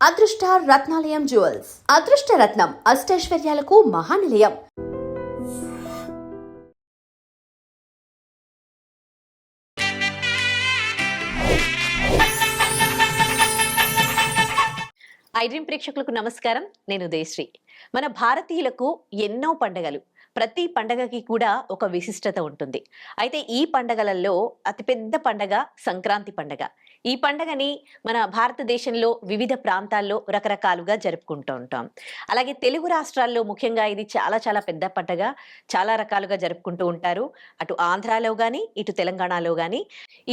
అదృష్ట రత్నాలయం జ్యువెల్స్ అదృష్ట రత్నం అష్టైశ్వర్యాలకు మహానిలయం. ఐడ్రీమ్ ప్రేక్షకులకు నమస్కారం. నేను ఉదయశ్రీ. మన భారతీయులకు ఎన్నో పండగలు, ప్రతి పండగకి కూడా ఒక విశిష్టత ఉంటుంది. అయితే ఈ పండగలలో అతిపెద్ద పండగ సంక్రాంతి పండగ. ఈ పండగని మన భారతదేశంలో వివిధ ప్రాంతాల్లో రకరకాలుగా జరుపుకుంటూ ఉంటాం. అలాగే తెలుగు రాష్ట్రాల్లో ముఖ్యంగా ఇది చాలా చాలా పెద్ద పండగ, చాలా రకాలుగా జరుపుకుంటూ ఉంటారు. అటు ఆంధ్రాలో కానీ ఇటు తెలంగాణలో కానీ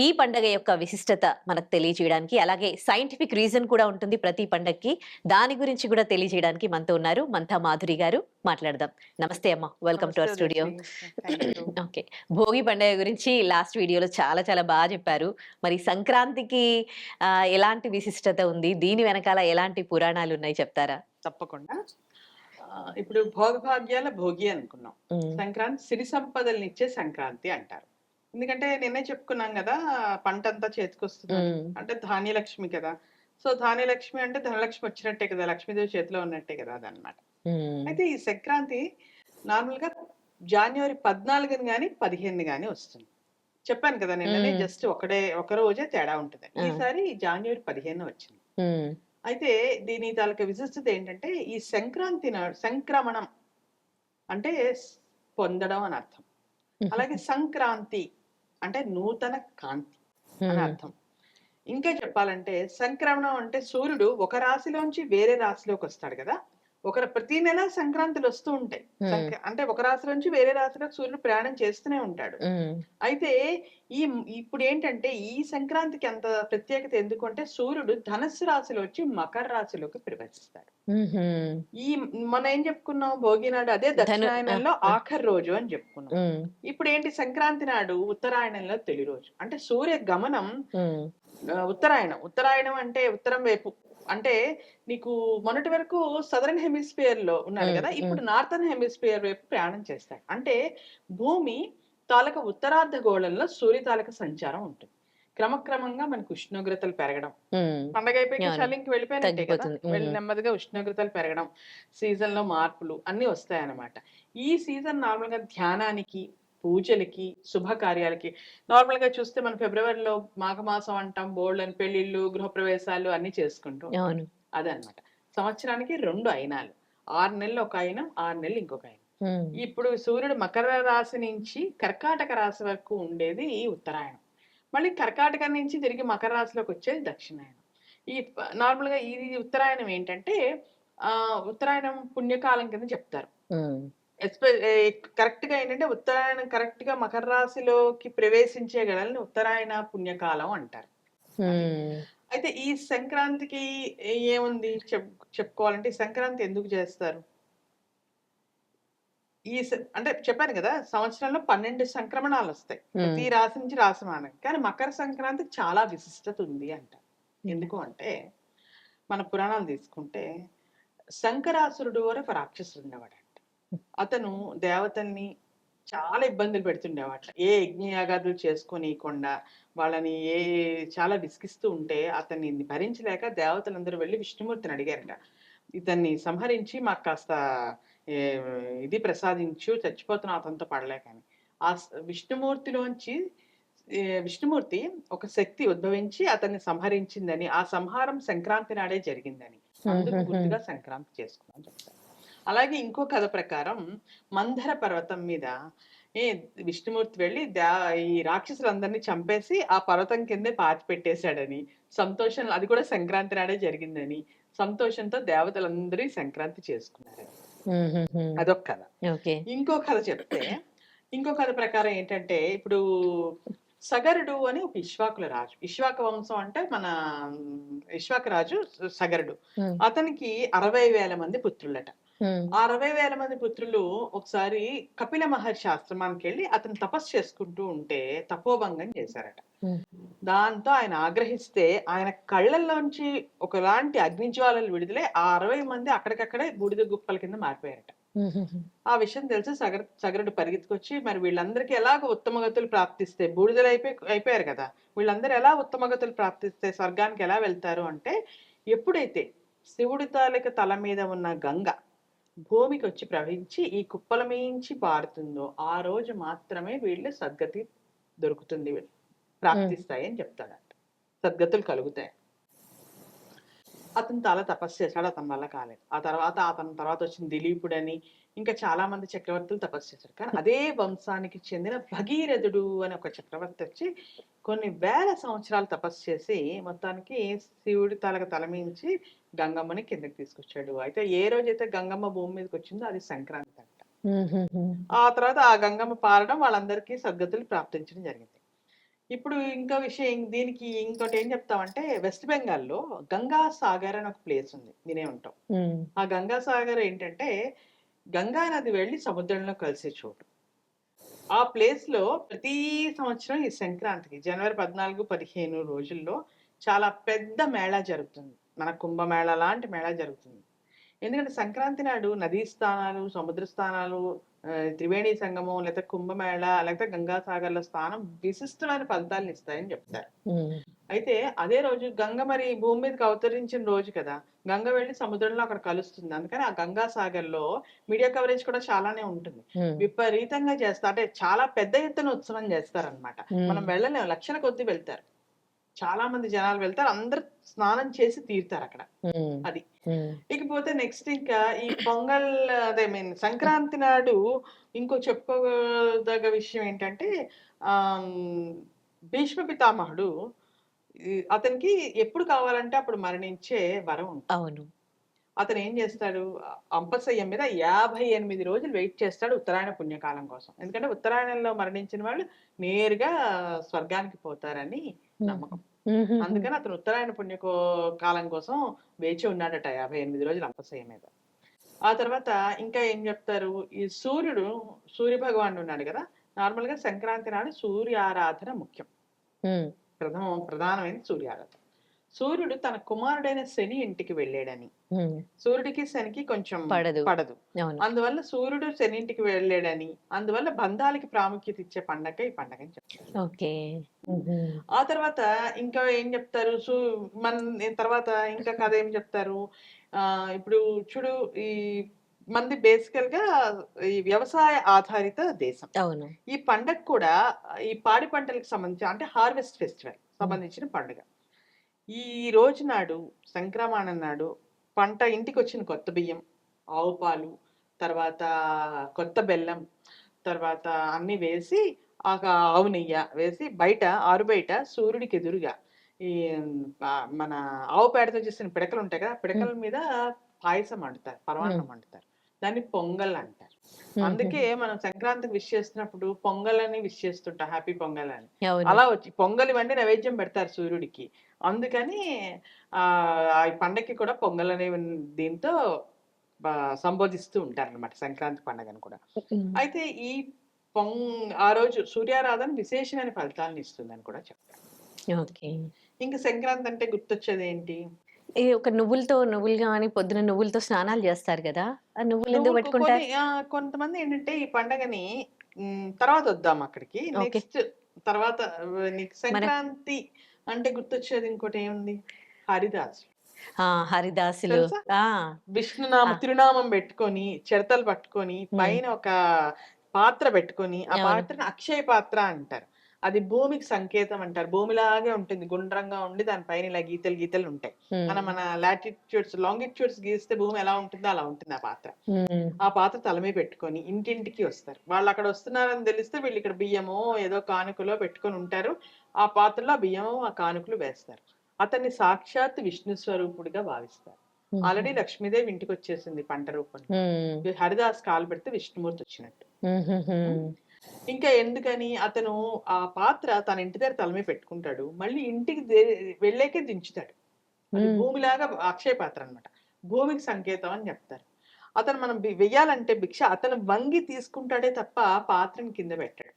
ఈ పండగ యొక్క విశిష్టత మనకు తెలియజేయడానికి, అలాగే సైంటిఫిక్ రీజన్ కూడా ఉంటుంది ప్రతి పండగకి. దాని గురించి కూడా తెలియజేయడానికి మనతో ఉన్నారు మంతా మాధురి గారు. మాట్లాడదాం. నమస్తే అమ్మ, welcome to our studio. Okay, Bhogi పండుగ గురించి లాస్ట్ వీడియోలో చాలా చాలా బాగా చెప్పారు. మరి సంక్రాంతికి ఎలాంటి విశిష్టత ఉంది, దీని వెనకాల ఎలాంటి పురాణాలు ఉన్నాయి చెప్తారా? తప్పకుండా. ఇప్పుడు భోగభాగ్యాల భోగి అనుకున్నాం. సంక్రాంతి సిరి సంపదలనిచ్చే సంక్రాంతి అంటారు. ఎందుకంటే నిన్నే చెప్పుకున్నాం కదా, పంట అంతా చేతికొస్తుంది అంటే ధాన్యలక్ష్మి కదా. సో ధాన్యలక్ష్మి అంటే ధనలక్ష్మి వచ్చినట్టే కదా, లక్ష్మీదేవి చేతిలో ఉన్నట్టే కదా అదనమాట. అయితే ఈ సంక్రాంతి నార్మల్ గా జనవరి 14 గాని 15 గాని వస్తుంది. చెప్పాను కదా నిన్ననే, జస్ట్ ఒక రోజే తేడా ఉంటుంది. ఈసారి జనవరి 15 వచ్చింది. అయితే దీని తాలూకా విశిష్టత ఏంటంటే, ఈ సంక్రాంతి సంక్రమణం అంటే పొందడం అని అర్థం. అలాగే సంక్రాంతి అంటే నూతన కాంతి అని అర్థం. ఇంకా చెప్పాలంటే సంక్రమణం అంటే సూర్యుడు ఒక రాశిలోంచి వేరే రాశిలోకి వస్తాడు కదా. ప్రతి నెల సంక్రాంతులు వస్తూ ఉంటాయి. అంటే ఒక రాశి నుంచి వేరే రాశిలోకి సూర్యుడు ప్రయాణం చేస్తూనే ఉంటాడు. అయితే ఇప్పుడు ఏంటంటే ఈ సంక్రాంతికి అంత ప్రత్యేకత ఎందుకంటే సూర్యుడు ధనస్సు రాశిలో వచ్చి మకర రాశిలోకి ప్రవేశిస్తాడు. మనం ఏం చెప్పుకున్నాం, భోగి నాడు అదే దక్షిణాయనంలో ఆఖరి రోజు అని చెప్పుకున్నాం. ఇప్పుడు ఏంటి, సంక్రాంతి నాడు ఉత్తరాయణంలో తొలి రోజు. అంటే సూర్య గమనం ఉత్తరాయణం అంటే ఉత్తరం వైపు. అంటే నీకు మొన్నటి వరకు సదరన్ హెమిస్ఫియర్ లో ఉన్నారు కదా, ఇప్పుడు నార్థన్ హెమిస్ఫియర్ వైపు ప్రయాణం చేస్తాడు. అంటే భూమి తాలూకా ఉత్తరార్ధ గోళంలో సూర్య తాలూకా సంచారం ఉంటుంది. క్రమక్రమంగా మనకు ఉష్ణోగ్రతలు పెరగడం, పండగ అయిపోయి చలింకి వెళ్ళిపోయినట్టే కదా, నెమ్మదిగా ఉష్ణోగ్రతలు పెరగడం, సీజన్ లో మార్పులు అన్ని వస్తాయన్నమాట. ఈ సీజన్ నార్మల్ గా ధ్యానానికి, పూజలకి, శుభకార్యాలకి. నార్మల్ గా చూస్తే మనం ఫిబ్రవరిలో మాఘమాసం అంటాం, బోల్డ్ అని పెళ్లిళ్ళు, గృహప్రవేశాలు అన్ని చేసుకుంటాం. అదనమాట. సంవత్సరానికి 2 అయినాలు, 6 నెలలు ఒక అయినం, 6 నెలలు ఇంకొక అయినం. ఇప్పుడు సూర్యుడు మకర రాశి నుంచి కర్కాటక రాశి వరకు ఉండేది ఈ ఉత్తరాయణం. మళ్ళీ కర్కాటక నుంచి తిరిగి మకర రాశిలోకి వచ్చేది దక్షిణాయనం. ఈ నార్మల్ గా ఈ ఉత్తరాయణం ఏంటంటే ఉత్తరాయణం పుణ్యకాలం కింద చెప్తారు. కరెక్ట్ గా ఏంటంటే ఉత్తరాయణం కరెక్ట్ గా మకర రాశిలోకి ప్రవేశించే గడల్ని ఉత్తరాయణ పుణ్యకాలం అంటారు. అయితే ఈ సంక్రాంతికి ఏముంది చెప్పుకోవాలంటే, సంక్రాంతి ఎందుకు చేస్తారు? అంటే చెప్పాను కదా, సంవత్సరంలో 12 సంక్రమణాలు వస్తాయి, ప్రతి రాశి నుంచి రాశి మానం. కానీ మకర సంక్రాంతికి చాలా విశిష్టత ఉంది అంట. ఎందుకు అంటే, మన పురాణాలు తీసుకుంటే శంకరాసురుడు ఒక రాక్షసుడు ఉండేవాడు. అతను దేవతల్ని చాలా ఇబ్బందులు పెడుతుండేవాట. ఏ యజ్ఞయాగాదులు చేసుకోనీయకుండా వాళ్ళని చాలా విసిగిస్తూ ఉంటే అతన్ని భరించలేక దేవతలందరూ వెళ్ళి విష్ణుమూర్తిని అడిగారట, ఇతన్ని సంహరించి మాకు కాస్త ఇది ప్రసాదించు, చచ్చిపోతున్న అతనితో పడలేకని. ఆ విష్ణుమూర్తి ఒక శక్తి ఉద్భవించి అతన్ని సంహరించిందని, ఆ సంహారం సంక్రాంతి నాడే జరిగిందని, అందుకు గుర్తుగా సంక్రాంతి చేసుకున్నాం చెప్తారు. అలాగే ఇంకో కథ ప్రకారం మందర పర్వతం మీద విష్ణుమూర్తి వెళ్ళి ఈ రాక్షసులందరినీ చంపేసి ఆ పర్వతం కిందే పాతి పెట్టేశాడని, సంతోషం అది కూడా సంక్రాంతి నాడే జరిగిందని, సంతోషంతో దేవతలందరూ సంక్రాంతి చేసుకున్నారని. అదొక కథ. ఇంకో కథ ప్రకారం ఏంటంటే, ఇప్పుడు సగరుడు అని ఒక ఇక్ష్వాకుల రాజు. ఇక్ష్వాక వంశం అంటే మన ఇక్ష్వాక రాజు సగరుడు. అతనికి 60,000 మంది పుత్రులట. ఆ 60,000 మంది పుత్రులు ఒకసారి కపిల మహర్షి ఆశ్రమానికి వెళ్ళి అతను తపస్సు చేసుకుంటూ ఉంటే తపోభంగం చేశారట. దాంతో ఆయన ఆగ్రహిస్తే ఆయన కళ్ళల్లోంచి ఒకలాంటి అగ్నిజ్వాలలు విడుదలై ఆ 60 మంది అక్కడికక్కడే బూడిద గుప్పల కింద మారిపోయారట. ఆ విషయం తెలిసి సగరుడు పరిగెత్తుకొచ్చి, మరి వీళ్ళందరికీ ఎలాగ ఉత్తమగతులు ప్రాప్తిస్తే, బూడిదలు అయిపోయారు కదా, వీళ్ళందరూ ఎలా ఉత్తమగతులు ప్రాప్తిస్తే స్వర్గానికి ఎలా వెళ్తారు అంటే, ఎప్పుడైతే శివుడి తాలూక తల మీద ఉన్న గంగ భూమికి వచ్చి ప్రవహించి ఈ కుప్పల మించి పారుతుందో ఆ రోజు మాత్రమే వీళ్ళు సద్గతి దొరుకుతుంది, ప్రాప్తిస్తాయి అని చెప్తాడంట. సద్గతులు కలుగుతాయి. అతను చాలా తపస్సు చేశాడు, అతని వల్ల కాలేదు. అతని తర్వాత వచ్చిన దిలీపుడని ఇంకా చాలా మంది చక్రవర్తులు తపస్సు చేశారు. కానీ అదే వంశానికి చెందిన భగీరథుడు అని ఒక చక్రవర్తి వచ్చి కొన్ని వేల సంవత్సరాలు తపస్సు చేసి మొత్తానికి శివుడి తలమించి గంగమ్మని కిందకి తీసుకొచ్చాడు. అయితే ఏ రోజైతే గంగమ్మ భూమి మీదకి వచ్చిందో అది సంక్రాంతి అంట. ఆ తర్వాత ఆ గంగమ్మ పారడం వాళ్ళందరికీ సద్గతులు ప్రాప్తించడం జరిగింది. ఇప్పుడు ఇంకో విషయం, దీనికి ఇంకోటి ఏం చెప్తామంటే వెస్ట్ బెంగాల్లో గంగా సాగర్ అని ఒక ప్లేస్ ఉంది, వినే ఉంటాం. ఆ గంగా సాగర్ ఏంటంటే గంగా నది వెళ్ళి సముద్రంలో కలిసే చోటు. ఆ ప్లేస్ లో ప్రతి సంవత్సరం ఈ సంక్రాంతికి జనవరి 14-15 రోజుల్లో చాలా పెద్ద మేళా జరుగుతుంది. మన కుంభమేళా లాంటి మేళా జరుగుతుంది. ఎందుకంటే సంక్రాంతి నాడు నదీ స్థానాలు, సముద్ర స్థానాలు, త్రివేణి సంగమం, లేకపోతే కుంభమేళ, లేకపోతే గంగాసాగర్ల స్థానం విశిష్టమైన ఫలితాలను ఇస్తాయని చెప్తారు. అయితే అదే రోజు గంగ మరి భూమి మీదకి అవతరించిన రోజు కదా, గంగ వెళ్ళి సముద్రంలో అక్కడ కలుస్తుంది. అందుకని ఆ గంగాసాగర్ లో మీడియా కవరేజ్ కూడా చాలానే ఉంటుంది. విపరీతంగా చేస్తారు, అంటే చాలా పెద్ద ఎత్తున ఉత్సవం చేస్తారనమాట. మనం వెళ్ళలేము, లక్షల కొద్ది వెళ్తారు, చాలా మంది జనాలు వెళ్తారు, అందరు స్నానం చేసి తీరుతారు అక్కడ. అది ఇకపోతే నెక్స్ట్ ఇంకా ఈ పొంగల్, అదే మీన్ సంక్రాంతి నాడు ఇంకో చెప్పుకోదగ్గ విషయం ఏంటంటే ఆ భీష్మ పితామహుడు అతనికి ఎప్పుడు కావాలంటే అప్పుడు మరణించే వరం ఉంటుంది. అవును. అతను ఏం చేస్తాడు, అంపశయ్యం మీద 58 రోజులు వెయిట్ చేస్తాడు ఉత్తరాయణ పుణ్యకాలం కోసం. ఎందుకంటే ఉత్తరాయణంలో మరణించిన వాళ్ళు నేరుగా స్వర్గానికి పోతారని నమ్మకం. అందుకని అతను ఉత్తరాయణ కాలం కోసం వేచి ఉన్నాడట 58 రోజులు అంపశయ్యం మీద. ఆ తర్వాత ఇంకా ఏం చెప్తారు, ఈ సూర్య భగవానుడు ఉన్నాడు కదా, నార్మల్ గా సంక్రాంతి నాడు సూర్య ఆరాధన ముఖ్యం. ప్రధానమైన సూర్యారాధన. సూర్యుడు తన కుమారుడైన శని ఇంటికి వెళ్ళాడని, సూర్యుడికి శనికి కొంచెం పడదు, అందువల్ల సూర్యుడు శని ఇంటికి వెళ్ళాడని, అందువల్ల బంధాలకి ప్రాముఖ్యత ఇచ్చే పండగ ఈ పండగ అని చెప్తారు. ఆ తర్వాత ఇంకా ఏం చెప్తారు, తర్వాత ఇంకా కథ ఏం చెప్తారు, ఇప్పుడు చూడు, ఈ మంది బేసికల్ గా ఈ వ్యవసాయ ఆధారిత దేశం. ఈ పండగ కూడా ఈ పాడి పంటలకు సంబంధించి, అంటే హార్వెస్ట్ ఫెస్టివల్ సంబంధించిన పండుగ. ఈ రోజు నాడు సంక్రమణం నాడు పంట ఇంటికి వచ్చిన కొత్త బియ్యం, ఆవు పాలు, తర్వాత కొత్త బెల్లం, తర్వాత అన్ని వేసి ఆవు నెయ్యి వేసి ఆరు బయట సూర్యుడికి ఎదురుగా ఈ మన ఆవు పేడతో చేసిన పిడకలు ఉంటాయి కదా, పిడకల మీద పాయసం వండుతారు, పరమాన్నం వండుతారు. దాన్ని పొంగల్ అంటారు. అందుకే మనం సంక్రాంతికి విష్ చేస్తున్నప్పుడు పొంగల్ అని విష్ చేస్తుంటాం, హ్యాపీ పొంగల్ అని. అలా వచ్చి పొంగల్ ఇవ్వండి నైవేద్యం పెడతారు సూర్యుడికి. అందుకని ఆ పండగకి కూడా పొంగల్ అనే దీంతో సంబోధిస్తూ ఉంటారు అనమాట సంక్రాంతి పండుగను కూడా. అయితే ఈ ఆ రోజు సూర్యారాధన విశేషమైన ఫలితాలను ఇస్తుందని కూడా చెప్తారు. ఇంకా సంక్రాంతి అంటే గుర్తొచ్చేది ఏంటి, ఒక నువ్వులు కానీ పొద్దున నువ్వులతో స్నానాలు చేస్తారు కదా, ఆ నువ్వులు ఎందుకు పెట్టుకుంటారు? కొంతమంది ఏంటంటే ఈ పండగని తర్వాత వద్దాం అక్కడికి, నెక్స్ట్ తర్వాత సంక్రాంతి అంటే గుర్తొచ్చేది ఇంకోటి ఏముంది, హరిదాసులు విష్ణునామ తిరునామం పెట్టుకొని చిరతలు పట్టుకొని పైన ఒక పాత్ర పెట్టుకొని, ఆ పాత్రని అక్షయ పాత్ర అంటారు. అది భూమికి సంకేతం అంటారు. భూమిలాగే ఉంటుంది, గుండ్రంగా ఉండి దానిపైన ఇలా గీతలు ఉంటాయి. మన లాటిట్యూడ్స్ లాంగిట్యూడ్స్ గీస్తే భూమి ఎలా ఉంటుందో అలా ఉంటుంది ఆ పాత్ర. ఆ పాత్ర తలమే పెట్టుకొని ఇంటింటికి వస్తారు. వాళ్ళు అక్కడ వస్తున్నారని తెలిస్తే వీళ్ళు ఇక్కడ బియ్యమో ఏదో కానుకలో పెట్టుకొని ఉంటారు. ఆ పాత్రలో ఆ బియ్యమో ఆ కానుకలు వేస్తారు. అతన్ని సాక్షాత్ విష్ణు స్వరూపుడిగా భావిస్తారు. ఆల్రెడీ లక్ష్మీదేవి ఇంటికి వచ్చేసింది పంట రూపంలో. హరిదాస్ కాలు పెడితే విష్ణుమూర్తి వచ్చినట్టు. ఇంకా ఎందుకని అతను ఆ పాత్ర తన ఇంటి దగ్గర తలమే పెట్టుకుంటాడు, మళ్ళీ ఇంటికి వెళ్ళాకే దించుతాడు. అది భూమిలాగా అక్షయ పాత్ర అనమాట, భూమికి సంకేతం అని చెప్తారు. అతను మనం వెయ్యాలంటే భిక్ష అతను వంగి తీసుకుంటాడే తప్ప పాత్రని కింద పెట్టాడు.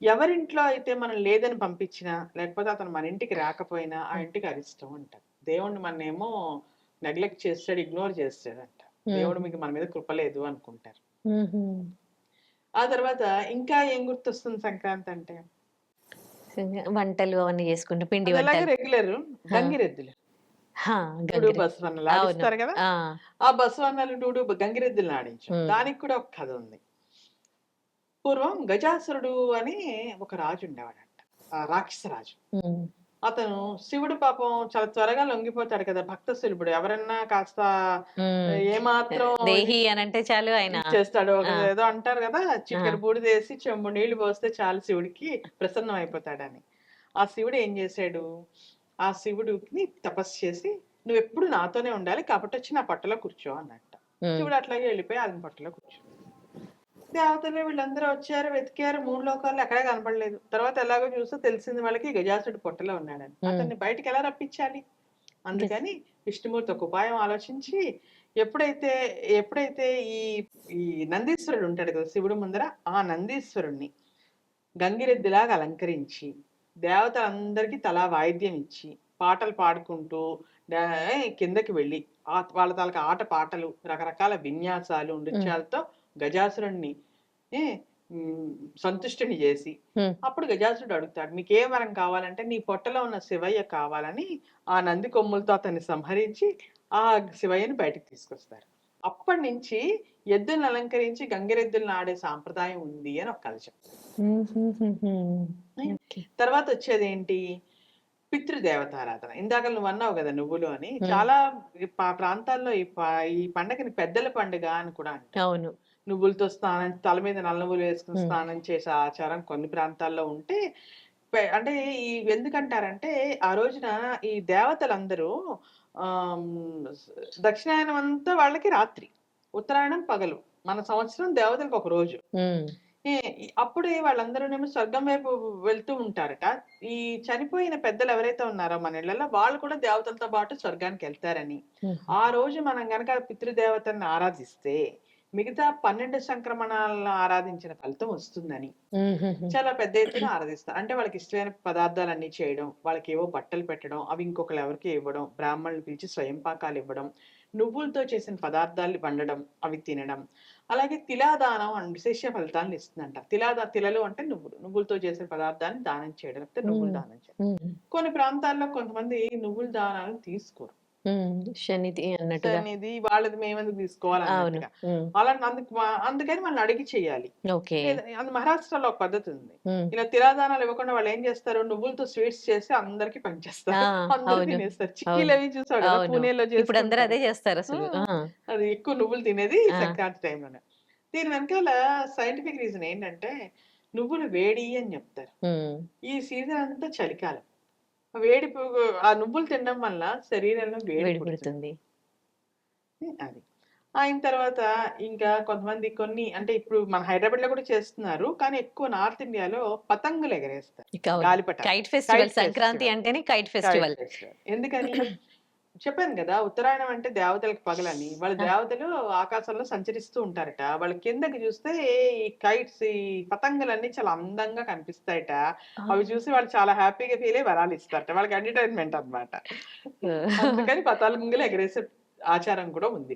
ఎవరింట్లో అయితే మనం లేదని పంపించినా, లేకపోతే అతను మన ఇంటికి రాకపోయినా ఆ ఇంటికి అరిష్టం అంటారు. దేవుడిని మననేమో నెగ్లెక్ట్ చేస్తాడు, ఇగ్నోర్ చేస్తాడు అంట. దేవుడు మీకు మన మీద కృపలేదు అనుకుంటారు. ఆ తర్వాత ఇంకా ఏం గుర్తొస్తుంది సంక్రాంతి అంటే, వంటలు అవన్నీ చేసుకుంటూ పిండి వంటలు, రెగ్యులర్ గంగిరెద్దులు. హా, డూడు గంగిరెద్దు. బసవన్నలు అవును. ఆడిస్తారు కదా, ఆ ఆ బసవన్నలు గంగిరెద్దులను ఆడించాం. ఉమ్, దానికి కూడా ఒక కథ ఉంది. పూర్వం గజాసురుడు అని ఒక రాజు ఉండేవాడంట, ఆ రాక్షస రాజు. ఉమ్, అతను శివుడు పాపం చాలా త్వరగా లొంగిపోతాడు కదా భక్త సులభుడు. ఎవరన్నా కాస్త ఉమ్. ఏమాత్రం దేహి అని అంటే చాలు ఆయన. ఇచ్చేస్తాడు. ఒక ఆ ఏదో అంటారు కదా, ఆ చిటికెడు బూడిదేసి చెంబు నీళ్లు పోస్తే చాలు శివుడికి ప్రసన్నం అయిపోతాడని. ఆ శివుడు ఏం చేశాడు, ఆ శివుడిని తపస్సు చేసి నువ్వు ఎప్పుడు నాతోనే ఉండాలి కాబట్టి వచ్చి నా పట్టలో కూర్చో అన్నట్ట. ఉమ్, శివుడు అట్లాగే వెళ్ళిపోయి ఆయన పట్టలో కూర్చో. దేవతలు వీళ్ళందరూ వచ్చారు, వెతికారు, 3 లోకాల్లో ఎక్కడా కనపడలేదు. తర్వాత ఎలాగో చూస్తే తెలిసింది వాళ్ళకి గజాసుడు పొట్టలో ఉన్నాడని. ఉమ్. అతన్ని బయటికి ఎలా రప్పించాలి? అందుకని విష్ణుమూర్తి ఒక ఉపాయం ఆలోచించి, ఎప్పుడైతే ఎప్పుడైతే ఈ ఈ నందీశ్వరుడు ఉంటాడు కదా శివుడు ముందర, ఆ నందీశ్వరుణ్ణి గంగిరెద్దులాగా అలంకరించి దేవతలందరికీ తలా వాయిద్యం ఇచ్చి పాటలు పాడుకుంటూ కిందకి వెళ్ళి వాళ్ళ తాలూకా ఆట పాటలు రకరకాల విన్యాసాలు నృత్యాలతో గజాసురుణ్ణి ఏ, సంతుష్టిని చేసి ఉమ్, అప్పుడు గజాసురుడు అడుగుతాడు, నీకే వరం కావాలంటే నీ పొట్టలో ఉన్న శివయ్య కావాలని ఆ నంది కొమ్ములతో అతన్ని సంహరించి ఆ శివయ్యని బయటకు తీసుకొస్తారు. అప్పటి నుంచి ఎద్దులను అలంకరించి గంగిరెద్దులను ఆడే సాంప్రదాయం ఉంది అని ఒక కథ చెప్తారు. ఓకే. తర్వాత వచ్చేది ఏంటి, పితృదేవతారాధన. ఇందాక నువ్వు అన్నావు కదా నువ్వులు అని. ఉమ్, చాలా ప్రాంతాల్లో ఈ పండగని పెద్దల పండుగ అని కూడా అంటారు. అవును. నువ్వులతో స్నానం, తల మీద నల్ల నువ్వులు వేసుకుని ఉమ్, స్నానం చేసే ఆచారం కొన్ని ప్రాంతాల్లో ఉంటే, అంటే ఈ ఎందుకంటారంటే ఆ రోజున ఈ దేవతలందరూ ఆమ్, దక్షిణాయనం అంతా వాళ్ళకి రాత్రి, ఉత్తరాయణం పగలు. మన సంవత్సరం దేవతలకు ఒక రోజు. ఉమ్, అప్పుడే వాళ్ళందరూనేమో స్వర్గం వైపు వెళ్తూ ఉంటారట. ఈ చనిపోయిన పెద్దలు ఎవరైతే ఉన్నారో మన ఇళ్లలో, వాళ్ళు కూడా దేవతలతో పాటు స్వర్గానికి వెళ్తారని, ఉమ్, ఆ రోజు మనం గనక పితృదేవతలను ఆరాధిస్తే మిగతా 12 సంక్రమణాలను ఆరాధించిన ఫలితం వస్తుందని ఉమ్, ఉమ్, చాలా పెద్ద ఎత్తున ఆరాధిస్తారు. అంటే వాళ్ళకి ఇష్టమైన పదార్థాలన్నీ చేయడం, వాళ్ళకి ఏవో బట్టలు పెట్టడం, అవి ఇంకొకరు ఎవరికి ఇవ్వడం, బ్రాహ్మణులు పిలిచి స్వయం పాకాలు ఇవ్వడం, నువ్వులతో చేసిన పదార్థాలు వండడం, అవి తినడం. అలాగే తిలాదానం అని విశేష ఫలితాలను ఇస్తుందంట. తిలలు అంటే నువ్వులు, నువ్వులతో చేసిన పదార్థాన్ని దానం చేయడం, లేకపోతే నువ్వులు దానం చేయడం. ఉమ్, కొన్ని ప్రాంతాల్లో కొంతమంది నువ్వుల దానాలను తీసుకోరు. శనిది అన్నట్టుగా. ఇది వాళ్ళది మేమెందుకు తీసుకోవాలి అవును. అన్నట్టుగా. అలా అందుకని వాళ్ళని అడిగి చేయాలి. ఓకే. అది మహారాష్ట్రలో ఒక పద్ధతి ఉంది. ఉమ్, ఇలా తిరాదానాలు ఇవ్వకుండా వాళ్ళు ఏం చేస్తారు, నువ్వులతో స్వీట్స్ చేసి అందరికి ఆ, పంచేస్తారు. అందరూ అవును. తినేస్తారు. అవును. చిక్కీలు అవి చూసావు కదా, అవును. పూణేలో ఇప్పుడు అందరూ చేసుకుంటారు. అదే చేస్తారు అసలు. ఆ, అది ఎక్కువ నువ్వులు తినేది ఆ. సంక్రాంతి టైంలోనే. దీని వెనకాల సైంటిఫిక్ రీజన్ ఏంటంటే, నువ్వులు వేడి అని చెప్తారు. ఉమ్, ఈ సీజన్ అంతా చలికాలం. ఆ నువ్వులు తినడం వల్ల శరీరంలో వేడి వేడి పుడుతుంది. పెడుతుంది. అది అయిన తర్వాత ఇంకా కొంతమంది అంటే ఇప్పుడు మన హైదరాబాద్ లో కూడా చేస్తున్నారు, కానీ ఎక్కువ నార్త్ ఇండియాలో పతంగులు ఎగరేస్తారు, గాలిపటాలు. Kite festival. Kite Sankranti festival. అంటేనే కైట్ Kite ఫెస్టివల్. festival. ఎందుకని చెప్పాను కదా, ఉత్తరాయణం అంటే దేవతలకు పగలని. వాళ్ళ దేవతలు ఆకాశంలో సంచరిస్తూ ఉంటారట. వాళ్ళ కిందకి చూస్తే ఈ కైట్స్, ఈ పతంగులన్నీ చాలా అందంగా కనిపిస్తాయట. అవి చూసి వాళ్ళు చాలా హ్యాపీగా ఫీల్ అయ్యి వరాలు ఇస్తారట. వాళ్ళకి ఎంటర్టైన్మెంట్ అన్నమాట. అందుకని పతంగులు ఎగరేసే ఆచారం కూడా ఉంది.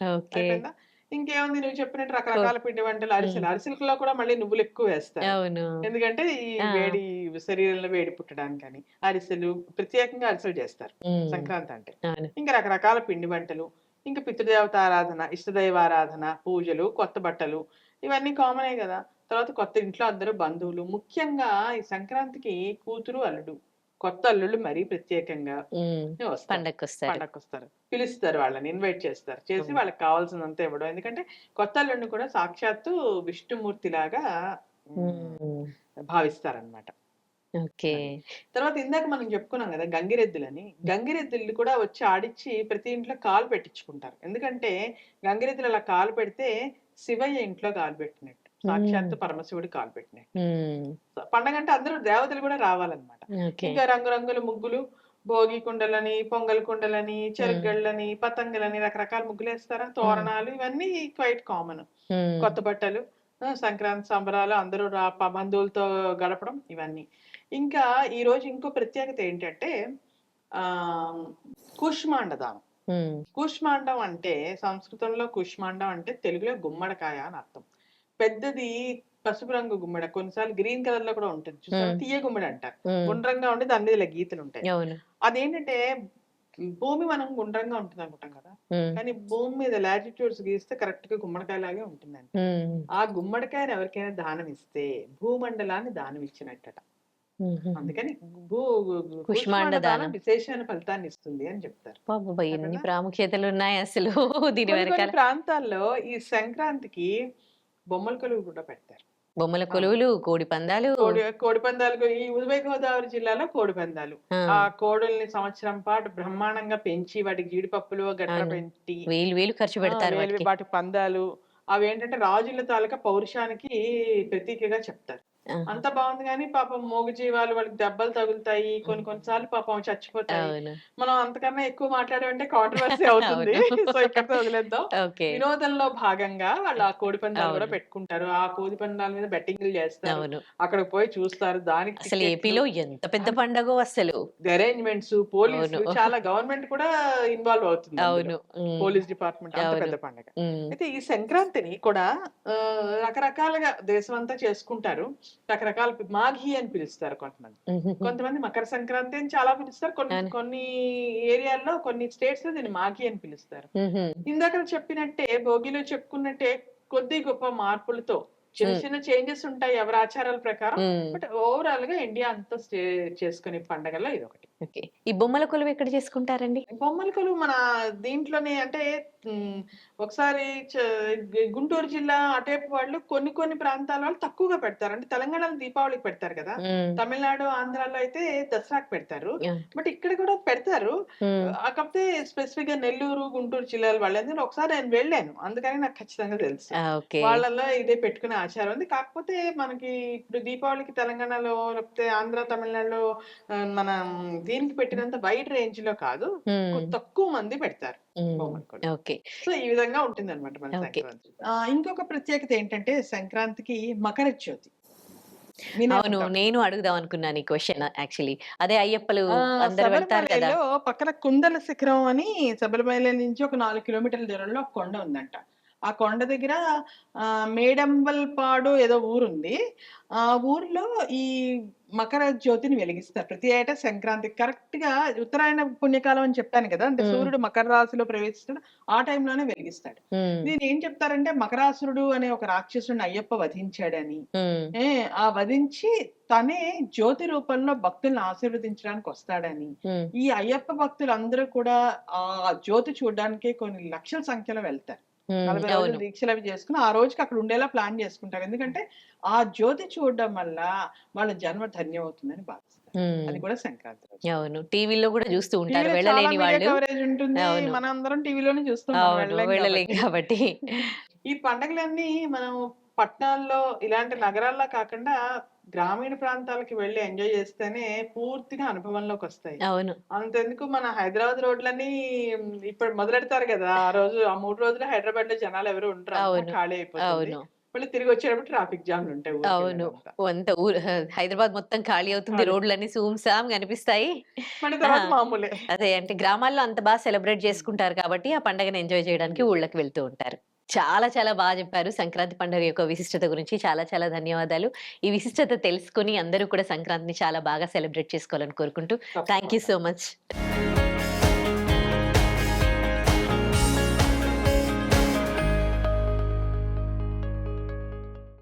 ఓకే. అయిపోయిందా? ఇంకేముంది, నువ్వు చెప్పినట్టు రకరకాల పిండి వంటలు, అరిసెలు. అరిసెలలో కూడా మళ్ళీ నువ్వులు ఎక్కువ వేస్తారు. అవును. ఎందుకంటే ఈ ఆ. వేడి, శరీరంలో వేడి పుట్టడానికని అరిసెలు, ప్రత్యేకంగా అరిసెలు చేస్తారు ఉమ్, సంక్రాంతి అంటే. అవును. ఇంకా రకరకాల పిండి వంటలు, ఇంకా పితృదేవత ఆరాధన, ఇష్టదైవారాధన, పూజలు, కొత్త బట్టలు, ఇవన్నీ కామనే కదా. తర్వాత కొత్త ఇంట్లో అందరూ బంధువులు, ముఖ్యంగా ఈ సంక్రాంతికి కూతురు అల్లుడు, కొత్త అల్లుళ్ళు మరీ ప్రత్యేకంగా ఉమ్, వస్తారు. పండక్కి వస్తారు. పండగకు వస్తారు, పిలుస్తారు, వాళ్ళని ఇన్వైట్ చేస్తారు, చేసి వాళ్ళకి కావాల్సినంత ఇవ్వడం. ఎందుకంటే కొత్త అల్లుడిని కూడా సాక్షాత్తు విష్ణుమూర్తి లాగా ఉమ్, భావిస్తారనమాట. ఓకే. తర్వాత ఇందాక మనం చెప్పుకున్నాం కదా గంగిరెద్దులని. గంగిరెద్దులు కూడా వచ్చి ఆడిచ్చి ప్రతి ఇంట్లో కాలు పెట్టించుకుంటారు. ఎందుకంటే గంగిరెద్దులు అలా కాలు పెడితే శివయ్య ఇంట్లో కాలు పెట్టినట్టు, సాక్షాత్తు పరమశివుడు కాలు పెట్టినట్టు. ఉమ్, పండగ అంటే అందరూ దేవతలు కూడా రావాలన్నమాట. ఓకే. ఇంకా రంగురంగుల ముగ్గులు, భోగి కుండలని, పొంగల్ కుండలని, చెరుగళ్ళని, పతంగులని, రకరకాల ముగ్గులు వేస్తారా, తోరణాలు, ఇవన్నీ క్వైట్ కామన్. ఉమ్, కొత్త బట్టలు, సంక్రాంతి సంబరాలు, అందరూ బంధువులతో గడపడం, ఇవన్నీ. ఇంకా ఈ రోజు ఇంకో ప్రత్యేకత ఏంటంటే ఆ కూష్మాండ దానం. ఉమ్, కూష్మాండం అంటే సంస్కృతంలో కూష్మాండం అంటే తెలుగులో గుమ్మడికాయ అని అర్థం. పెద్దది పసుపు రంగు గుమ్మడి, కొన్నిసార్లు గ్రీన్ కలర్ లో కూడా ఉంటుంది చూసారా, తీయ గుమ్మడి అంటారు. ఉమ్, గుండ్రంగా ఉండి దాని మీద ఇలా గీతలు ఉంటాయి. అవును. అదేంటంటే భూమి మనం గుండ్రంగా ఉంటుంది అనుకుంటాం కదా, కానీ భూమి మీద లాటిట్యూడ్స్ గీస్తే కరెక్ట్ గా గుమ్మడికాయ లాగే ఉంటుందండి. ఆ గుమ్మడికాయని ఎవరికైనా దానం ఇస్తే భూమండలాన్ని దానం ఇచ్చినట్టట. అందుకని కుష్మాండ దానం విశేషమైన ఫలితాన్ని ఇస్తుంది అని చెప్తారు. ఎన్ని ప్రాముఖ్యతలు ఉన్నాయి అసలు దీని కొన్ని వెనకాల. ప్రాంతాల్లో ఈ సంక్రాంతికి బొమ్మల కొలువు కూడా పెడతారు. బొమ్మల కొలువులు, కోడి పందాలు. కోడి పందాలు ఈ ఉభయ గోదావరి జిల్లాలో కోడి పందాలు. ఆ కోడుల్ని సంవత్సరం పాటు బ్రహ్మాండంగా పెంచి వాటికి జీడిపప్పులు గట్ర పెట్టి వేలు ఖర్చు పెడతారు. వాటి పందాలు అవి ఏంటంటే రాజుల తాలూకా పౌరుషానికి ప్రతీకగా చెప్తారు. అంత బాగుంది కానీ పాపం మూగజీవాలు వాళ్ళకి దెబ్బలు తగులుతాయి, కొన్నిసార్లు పాపం చచ్చిపోతాయి. మనం అంతకన్నా ఎక్కువ మాట్లాడమంటే కాంట్రవర్సీ అవుతుంది. సో ఇక్కడితో వదిలేద్దాం. వినోదంలో భాగంగా వాళ్ళు ఆ కోడి పందాలు కూడా పెట్టుకుంటారు. ఆ కోడి పందాల మీద బెట్టింగ్లు చేస్తారు, అక్కడ పోయి చూస్తారు. దానికి అసలు ఏపీలో ఎంత పెద్ద పండగో అసలు. అరేంజ్మెంట్స్, పోలీసు, చాలా గవర్నమెంట్ కూడా ఇన్వాల్వ్ అవుతుంది. పోలీస్ డిపార్ట్మెంట్, అంత పెద్ద పండగ. అయితే ఈ సంక్రాంతిని కూడా రకరకాలుగా దేశం అంతా చేసుకుంటారు. రకరకాల మాఘీ అని పిలుస్తారు కొంతమంది మకర సంక్రాంతి అని చాలా పిలుస్తారు. కొన్ని ఏరియాల్లో, కొన్ని స్టేట్స్ లో దీన్ని మాఘీ అని పిలుస్తారు. ఇందాక చెప్పినట్టే, భోగిలో చెప్పుకున్నట్టే కొద్ది గొప్ప మార్పులతో చిన్న చిన్న చేంజెస్ ఉంటాయి ఎవరి ఆచారాల ప్రకారం. బట్ ఓవరాల్ గా ఇండియా అంతా చేసుకునే పండగల్లో ఇది ఒకటి. ఈ బొమ్మల కొలువు ఎక్కడ చేసుకుంటారండి? బొమ్మల కొలువు మన దీంట్లోనే, అంటే ఒకసారి గుంటూరు జిల్లా అటేపు వాళ్ళు కొన్ని ప్రాంతాల వాళ్ళు తక్కువగా పెడతారు. అంటే తెలంగాణలో దీపావళికి పెడతారు కదా, తమిళనాడు, ఆంధ్రాలో అయితే దసరాకి పెడతారు. బట్ ఇక్కడ కూడా పెడతారు. కాకపోతే స్పెసిఫిక్ గా నెల్లూరు, గుంటూరు జిల్లాల వాళ్ళందరూ ఒకసారి నేను వెళ్ళాను, అందుకని నాకు ఖచ్చితంగా తెలుసు. వాళ్ళలో ఇదే పెట్టుకునే ఆచారం ఉంది. కాకపోతే మనకి ఇప్పుడు దీపావళికి తెలంగాణలో లేకపోతే ఆంధ్ర, తమిళనాడులో మన దీనికి పెట్టినంత వైడ్ రేంజ్ లో కాదు, తక్కువ మంది పెడతారు. సో ఈ విధంగా ఉంటుంది అనమాట మన సంక్రాంతి. ఇంకొక ప్రత్యేకత ఏంటంటే సంక్రాంతికి మకర జ్యోతి. అవును, నేను అడుగుదాం అనుకున్నాను ఈ క్వశ్చన్ యాక్చువల్లీ. అదే అయ్యప్పలు అందరూ వెళ్తారు కదా, పక్కన కుందల శిఖరం అని శబరిమల నుంచి ఒక 4 కిలోమీటర్ల దూరంలో ఒక కొండ ఉందంట. ఆ కొండ దగ్గర మేడంబల్పాడు ఏదో ఊరుంది. ఆ ఊర్లో ఈ మకర జ్యోతిని వెలిగిస్తారు ప్రతి ఏటా సంక్రాంతి. కరెక్ట్ గా ఉత్తరాయణ పుణ్యకాలం అని చెప్పాను కదా, అంటే సూర్యుడు మకర రాశిలో ప్రవేశిస్తాడు, ఆ టైంలోనే వెలిగిస్తాడు. దీని ఏం చెప్తారంటే, మకరాసురుడు అనే ఒక రాక్షసుడిని అయ్యప్ప వధించాడని, ఆ వధించి తనే జ్యోతి రూపంలో భక్తులను ఆశీర్వదించడానికి వస్తాడని, ఈ అయ్యప్ప భక్తులు అందరూ కూడా ఆ జ్యోతి చూడడానికి కొన్ని లక్షల సంఖ్యలో వెళ్తారు. 40 రోజులు దీక్షలు అవి చేసుకుని ఆ రోజుకి అక్కడ ఉండేలా ప్లాన్ చేసుకుంటారు. ఎందుకంటే ఆ జ్యోతి చూడడం వల్ల వాళ్ళ జన్మ ధన్యం అవుతుందని భావిస్తారు. అది కూడా సంక్రాంతి. అవును, టీవీలో కూడా చూస్తూ ఉంటారు, వెళ్ళలేని వాళ్ళు. కవరేజ్ ఉంటుంది, మనం అందరం టీవీలోనే చూస్తాం కాబట్టి. ఈ పండుగలన్నీ మనం పట్టణాల్లో ఇలాంటి నగరాల్లో కాకుండా గ్రామీణ ప్రాంతాలకు వెళ్ళి ఎంజాయ్ చేస్తేనే పూర్తిగా అనుభవంలోకి వస్తాయి. అవును, అంతెందుకు మన హైదరాబాద్ రోడ్లన్నీ ఇప్పుడు మొదలెడతారు కదా, ఆ రోజు ఆ 3 రోజులు హైదరాబాద్ లో జనాలు ఎవరు ఉంటారు, ఖాళీ అయిపోతుంది. మళ్ళీ తిరిగి వచ్చేటప్పుడు ట్రాఫిక్ జామ్లు ఉంటాయి. అవును, అంత హైదరాబాద్ మొత్తం ఖాళీ అవుతుంది, రోడ్లన్నీ సూమ్సామ్ కనిపిస్తాయి. మామూలే. అదే, అంటే గ్రామాల్లో అంత బాగా సెలబ్రేట్ చేసుకుంటారు కాబట్టి ఆ పండుగను ఎంజాయ్ చేయడానికి ఊళ్ళకి వెళ్తూ ఉంటారు. చాలా చాలా బాగా చెప్పారు సంక్రాంతి పండుగ యొక్క విశిష్టత గురించి. చాలా చాలా ధన్యవాదాలు. ఈ విశిష్టత తెలుసుకుని అందరూ కూడా సంక్రాంతిని చాలా బాగా సెలబ్రేట్ చేసుకోవాలని కోరుకుంటూ థ్యాంక్ యూ సో మచ్.